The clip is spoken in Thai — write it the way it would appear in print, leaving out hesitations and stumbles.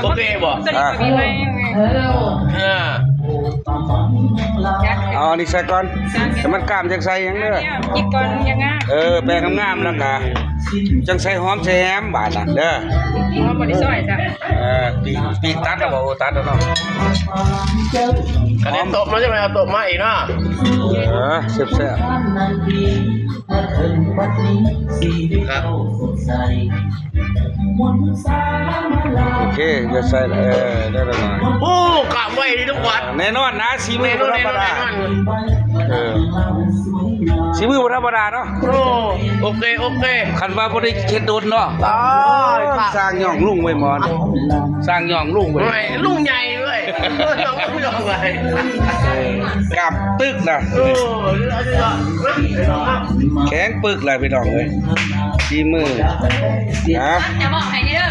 โอเคบ่ ตัวนี้ก็มีไหม เอาอันนี้ใส่ก่อนแต่มันกล้ามจังใส่หยังเด้อ กินก่อนยังง่าย แปลงงามๆแล้วก็จังใส่หอมใส่แฮมบาดน่ะเด้อ เพราะบริสุทธิ์จ้ะ ปีกตัดแล้วบ่ตัดแล้วเนาะ อันนี้ตบมันใช่ไหมเอาตบมาอีกเนาะ แซ่บ ครับ โอเคจะใส่ได้แล้วหน่อย โอ้กะไว้ดีทุกวัน แน่นอนนะสีมื เม อ นู บ่ธร แน่ รม นอน ดา แน่นอน สีมือบ่ธรรมดาเนาะ โอเคโอเค คันว่าบ่ได้เฮ็ดโดนเนาะ ตาย สร้างย่องลุงไว้หมอนสร้างย่องลุงไว้ ไม่ลุงใหญ่เลยลุงใหญ่ กล้ามตึกนะ โอ้ แข็งปึกเลยพี่น้องเอ้ยสีมือนะ จะบอกให้เด้อ